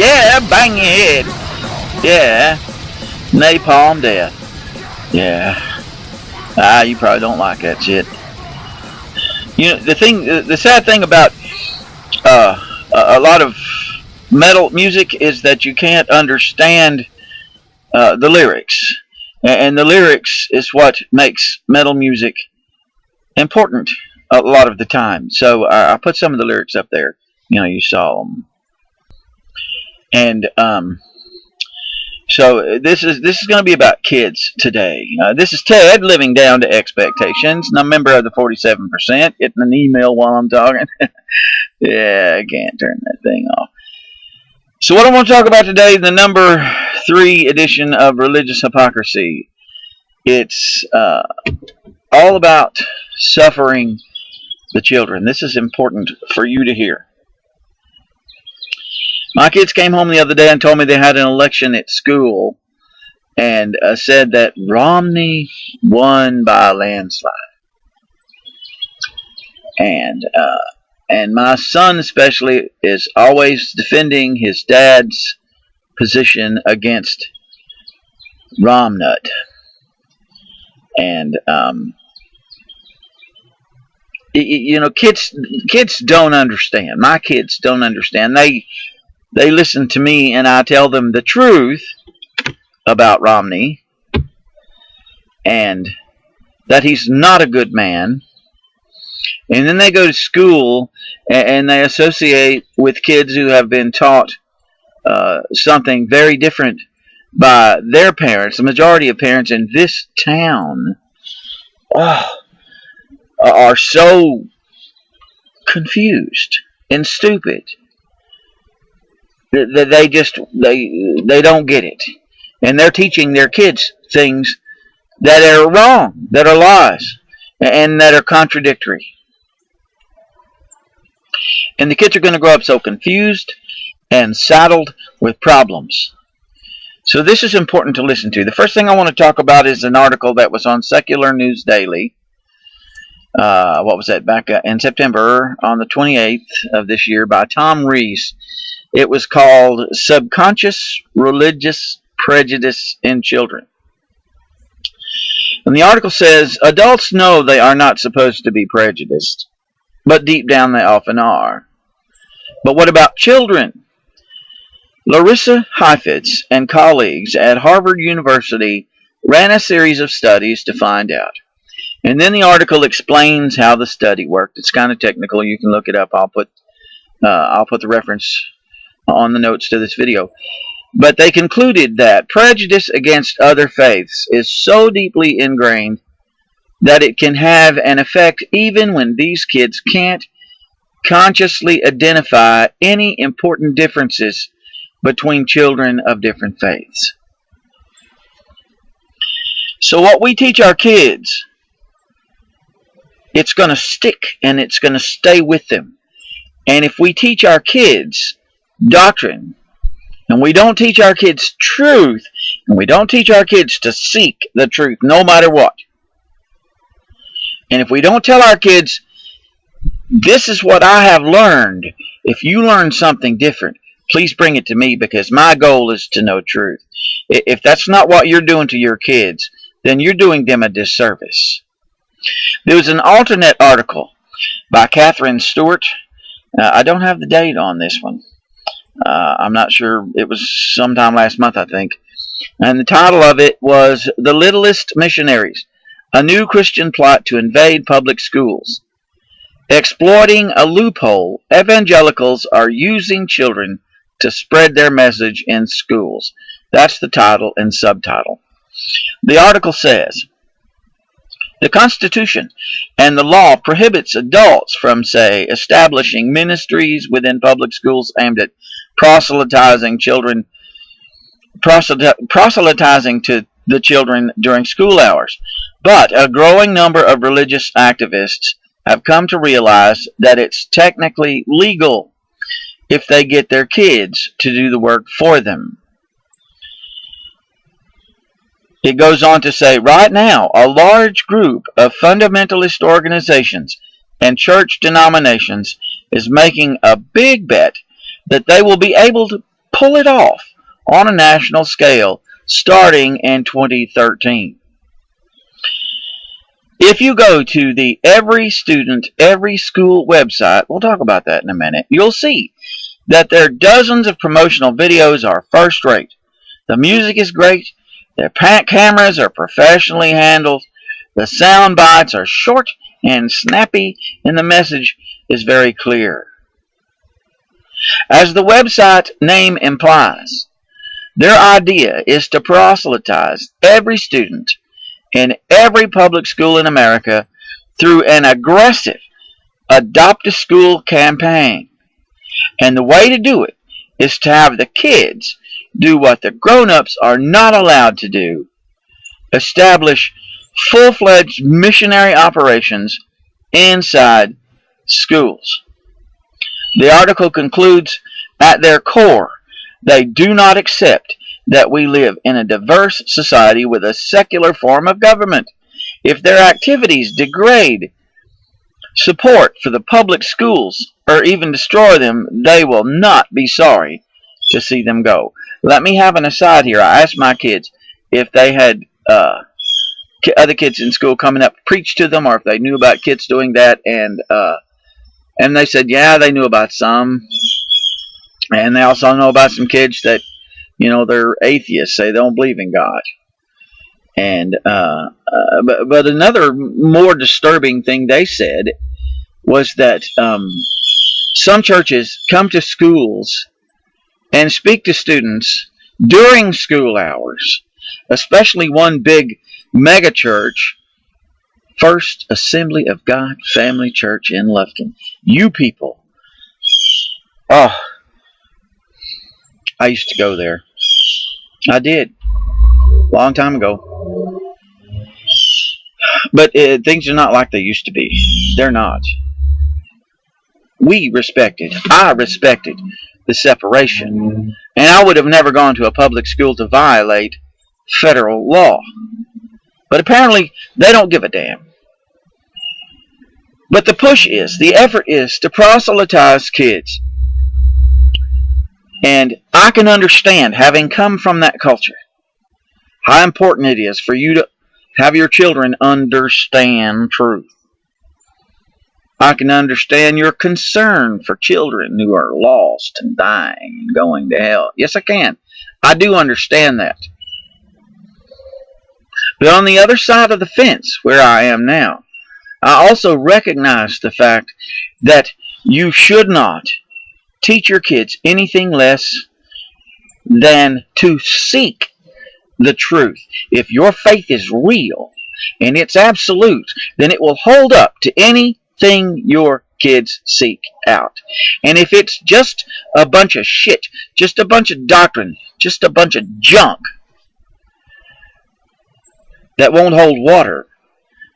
Yeah, bang your head. Yeah. Napalm death. Yeah. You probably don't like that shit. You know, the sad thing about a lot of metal music is that you can't understand the lyrics. And the lyrics is what makes metal music important a lot of the time. So I put some of the lyrics up there. You know, you saw them. And so this is going to be about kids today. This is Ted living down to expectations, and I'm a member of the 47%. Getting an email while I'm talking. Yeah, I can't turn that thing off. So what I want to talk about today, the number 3 edition of Religious Hypocrisy. It's all about suffering the children. This is important for you to hear. My kids came home the other day and told me they had an election at school and said that Romney won by a landslide. And my son especially is always defending his dad's position against Romnut. And you know, kids don't understand. My kids don't understand. They listen to me and I tell them the truth about Romney and that he's not a good man. And then they go to school and they associate with kids who have been taught something very different by their parents. The majority of parents in this town are so confused and stupid. They don't get it. And they're teaching their kids things that are wrong, that are lies, and that are contradictory. And the kids are going to grow up so confused and saddled with problems. So this is important to listen to. The first thing I want to talk about is an article that was on Secular News Daily. What was that? Back in September on the 28th of this year by Tom Rees. It was called Subconscious Religious Prejudice in Children. And the article says, adults know they are not supposed to be prejudiced, but deep down they often are. But what about children? Larissa Heifetz and colleagues at Harvard University ran a series of studies to find out. And then the article explains how the study worked. It's kind of technical. You can look it up. I'll put the reference on the notes to this video. But they concluded that prejudice against other faiths is so deeply ingrained that it can have an effect even when these kids can't consciously identify any important differences between children of different faiths. So what we teach our kids, it's going to stick and it's going to stay with them. And if we teach our kids doctrine, and we don't teach our kids truth, and we don't teach our kids to seek the truth no matter what, and if we don't tell our kids, this is what I have learned, if you learn something different, please bring it to me because my goal is to know truth. If that's not what you're doing to your kids, then you're doing them a disservice. There was an alternate article by Katherine Stewart. I don't have the date on this one. I'm not sure. It was sometime last month, I think. And the title of it was The Littlest Missionaries, a new Christian plot to invade public schools. Exploiting a loophole, evangelicals are using children to spread their message in schools. That's the title and subtitle. The article says, the Constitution and the law prohibits adults from, say, establishing ministries within public schools aimed at proselytizing to the children during school hours. But a growing number of religious activists have come to realize that it's technically legal if they get their kids to do the work for them. It goes on to say, right now, a large group of fundamentalist organizations and church denominations is making a big bet that they will be able pull it off on a national scale starting in 2013. If you go to the Every Student, Every School website, we'll talk about that in a minute, you'll see that their dozens of promotional videos are first rate. The music is great, their cameras are professionally handled, the sound bites are short and snappy, and the message is very clear. As the website name implies, their idea is to proselytize every student in every public school in America through an aggressive adopt a school campaign. And the way to do it is to have the kids do what the grown-ups are not allowed to do. Establish full-fledged missionary operations inside schools. The article concludes, at their core, they do not accept that we live in a diverse society with a secular form of government. If their activities degrade support for the public schools or even destroy them, they will not be sorry to see them go. Let me have an aside here. I asked my kids if they had other kids in school coming up, preach to them, or if they knew about kids doing that, and they said, yeah, they knew about some, and they also know about some kids that, you know, they're atheists, say they don't believe in God. And but another more disturbing thing they said was that some churches come to schools and speak to students during school hours, especially one big mega church, First Assembly of God Family Church in Lufkin. You people, oh, I used to go there. I did, long time ago. But things are not like they used to be. They're not. I respected the separation, and I would have never gone to a public school to violate federal law. But apparently, they don't give a damn. But the effort is to proselytize kids. And I can understand, having come from that culture, how important it is for you to have your children understand truth. I can understand your concern for children who are lost and dying and going to hell. Yes, I can. I do understand that. But on the other side of the fence, where I am now, I also recognize the fact that you should not teach your kids anything less than to seek the truth. If your faith is real and it's absolute, then it will hold up to anything your kids seek out. And if it's just a bunch of shit, just a bunch of doctrine, just a bunch of junk that won't hold water,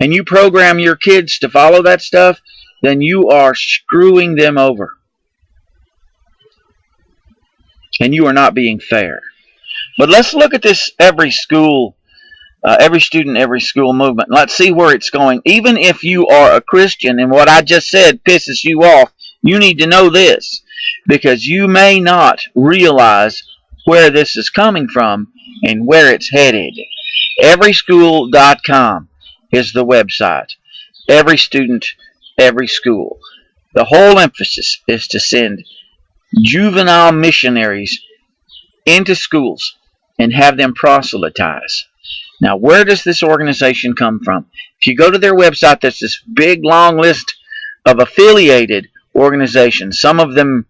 and you program your kids to follow that stuff, then you are screwing them over. And you are not being fair. But let's look at this every student, every school movement. Let's see where it's going. Even if you are a Christian and what I just said pisses you off, you need to know this, because you may not realize where this is coming from and where it's headed. Everyschool.com is the website. Every student, every school. The whole emphasis is to send juvenile missionaries into schools and have them proselytize. Now, where does this organization come from? If you go to their website, there's this big, long list of affiliated organizations. Some of them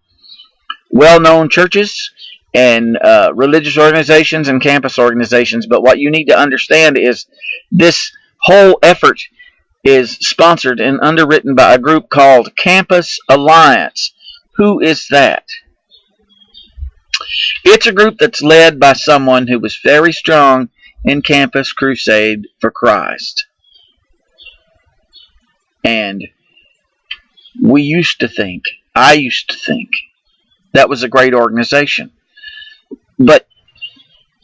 well-known churches and religious organizations and campus organizations. But what you need to understand is this whole effort is sponsored and underwritten by a group called Campus Alliance. Who is that? It's a group that's led by someone who was very strong in Campus Crusade for Christ. And I used to think, that was a great organization. But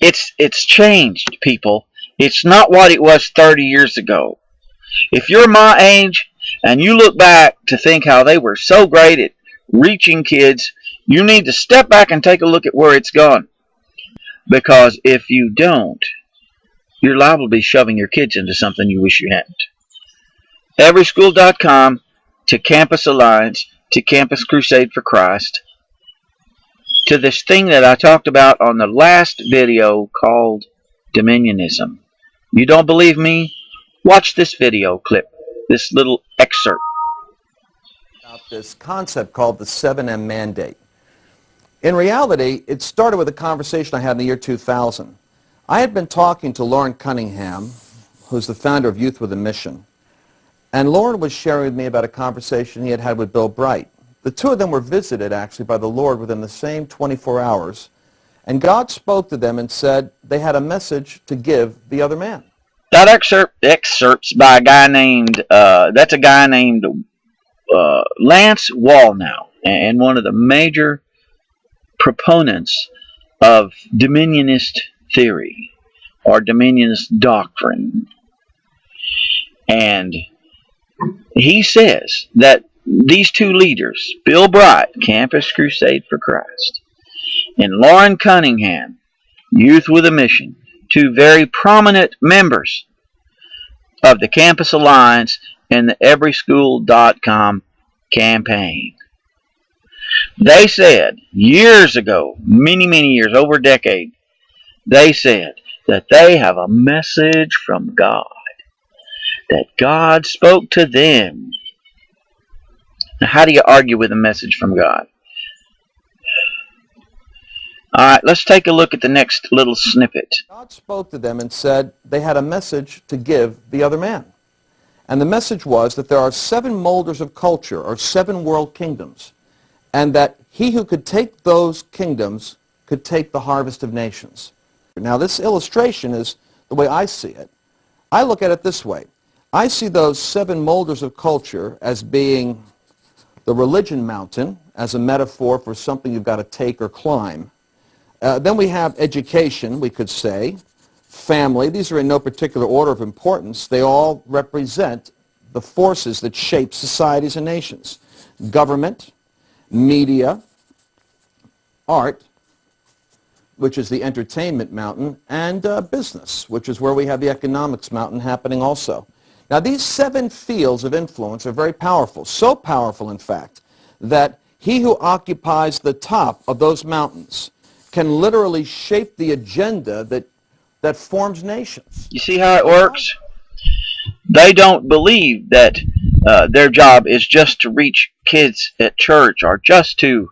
it's changed, people. It's not what it was 30 years ago. If you're my age and you look back to think how they were so great at reaching kids, You need to step back and take a look at where it's gone. Because if you don't, you're liable to be shoving your kids into something you wish you hadn't. Everyschool.com, to Campus Alliance, to Campus Crusade for Christ, to this thing that I talked about on the last video called Dominionism. You don't believe me? Watch this video clip, this little excerpt. About this concept called the 7M mandate. In reality, it started with a conversation I had in the year 2000. I had been talking to Lauren Cunningham, who's the founder of Youth with a Mission, and Lauren was sharing with me about a conversation he had had with Bill Bright. The two of them were visited, actually, by the Lord within the same 24 hours, and God spoke to them and said they had a message to give the other man. That excerpt's by a guy named, Lance Wallnau, and one of the major proponents of dominionist theory or dominionist doctrine. And he says that these two leaders, Bill Bright, Campus Crusade for Christ, and Lauren Cunningham, Youth with a Mission, two very prominent members of the Campus Alliance and the Everyschool.com campaign. They said years ago, many years, over a decade, they said that they have a message from God, that God spoke to them. Now, how do you argue with a message from God? Alright, let's take a look at the next little snippet. God spoke to them and said they had a message to give the other man. And the message was that there are 7 molders of culture, or 7 world kingdoms, and that he who could take those kingdoms could take the harvest of nations. Now, this illustration is the way I see it. I look at it this way. I see those 7 molders of culture as being the religion mountain, as a metaphor for something you've got to take or climb. Then we have education, we could say, family. These are in no particular order of importance. They all represent the forces that shape societies and nations. Government, media, art, which is the entertainment mountain, and business, which is where we have the economics mountain happening also. Now, these 7 fields of influence are very powerful, so powerful, in fact, that he who occupies the top of those mountains can literally shape the agenda that forms nations. You see how it works? They don't believe that their job is just to reach kids at church or just to,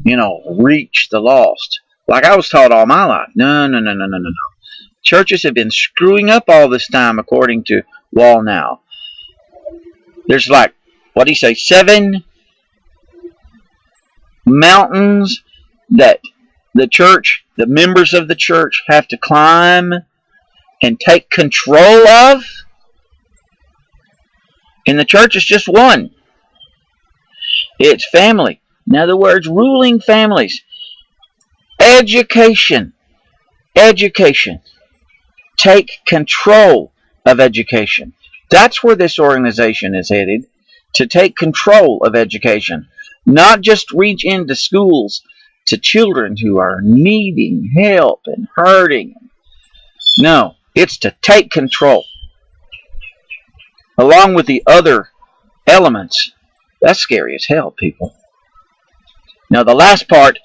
reach the lost. Like I was taught all my life. No. Churches have been screwing up all this time, according to Wallnau. There's like, what do you say, 7 mountains that the church, the members of the church, have to climb and take control of. And the church is just one. It's family. In other words, ruling families. Education. Take control of education. That's where this organization is headed, to take control of education. Not just reach into schools to children who are needing help and hurting. No, it's to take control. Along with the other elements. That's scary as hell, people. Now, the last part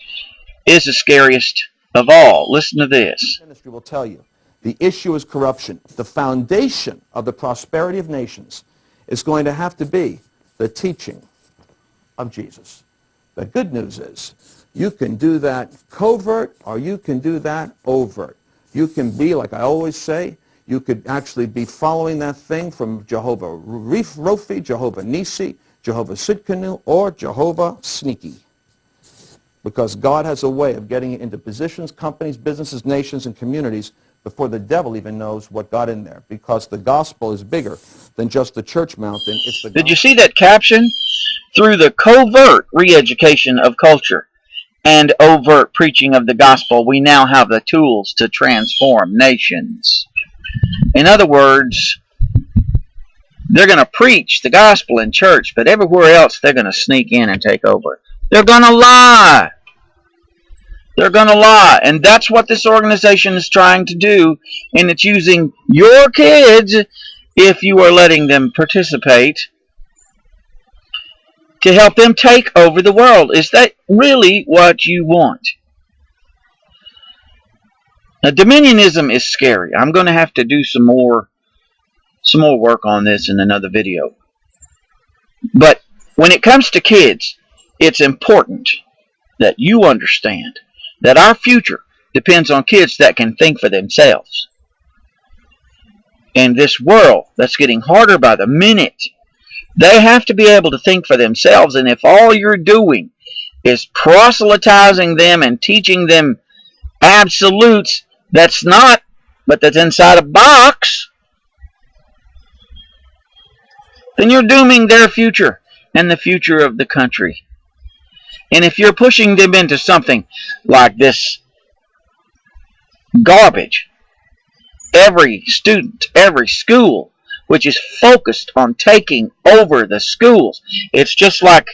is the scariest of all. Listen to this. Ministry will tell you. The issue is corruption. The foundation of the prosperity of nations is going to have to be the teaching of Jesus. The good news is you can do that covert or you can do that overt. You can be, like I always say, you could actually be following that thing from Jehovah Rophi, Jehovah Nisi, Jehovah Sidkenu, or Jehovah Sneaky. Because God has a way of getting into positions, companies, businesses, nations, and communities before the devil even knows what got in there. Because the gospel is bigger than just the church mountain. It's the Did you see that caption? Through the covert re-education of culture and overt preaching of the gospel, we now have the tools to transform nations. In other words, they're going to preach the gospel in church, but everywhere else they're going to sneak in and take over. They're going to lie. They're going to lie. And that's what this organization is trying to do. And it's using your kids, if you are letting them participate, to help them take over the world. Is that really what you want? Now, dominionism is scary. I'm going to have to do some more work on this in another video. But when it comes to kids, it's important that you understand that our future depends on kids that can think for themselves. In this world that's getting harder by the minute, they have to be able to think for themselves. And if all you're doing is proselytizing them and teaching them absolutes that's not, but that's inside a box, then you're dooming their future and the future of the country. And if you're pushing them into something like this garbage, every student, every school, which is focused on taking over the schools, it's just like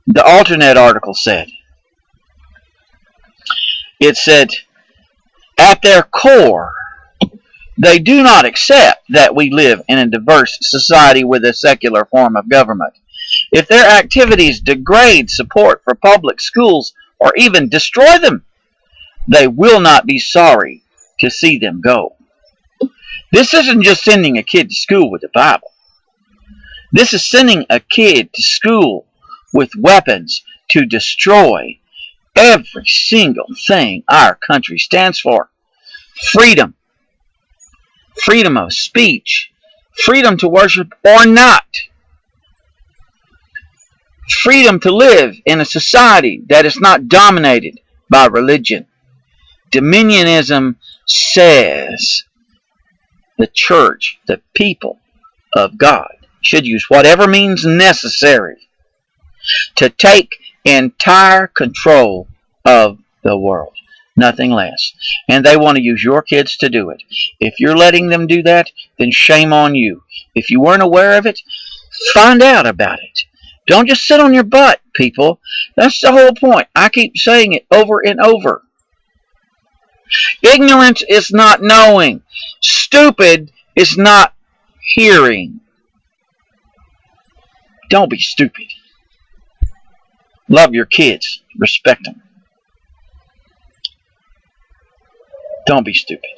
the alternate article said. It said, at their core, they do not accept that we live in a diverse society with a secular form of government. If their activities degrade support for public schools or even destroy them, they will not be sorry to see them go. This isn't just sending a kid to school with the Bible. This is sending a kid to school with weapons to destroy every single thing our country stands for. Freedom. Freedom of speech. Freedom to worship or not. Freedom to live in a society that is not dominated by religion. Dominionism says the church, the people of God, should use whatever means necessary to take entire control of the world. Nothing less. And they want to use your kids to do it. If you're letting them do that, then shame on you. If you weren't aware of it, find out about it. Don't just sit on your butt, people. That's the whole point. I keep saying it over and over. Ignorance is not knowing. Stupid is not hearing. Don't be stupid. Love your kids. Respect them. Don't be stupid.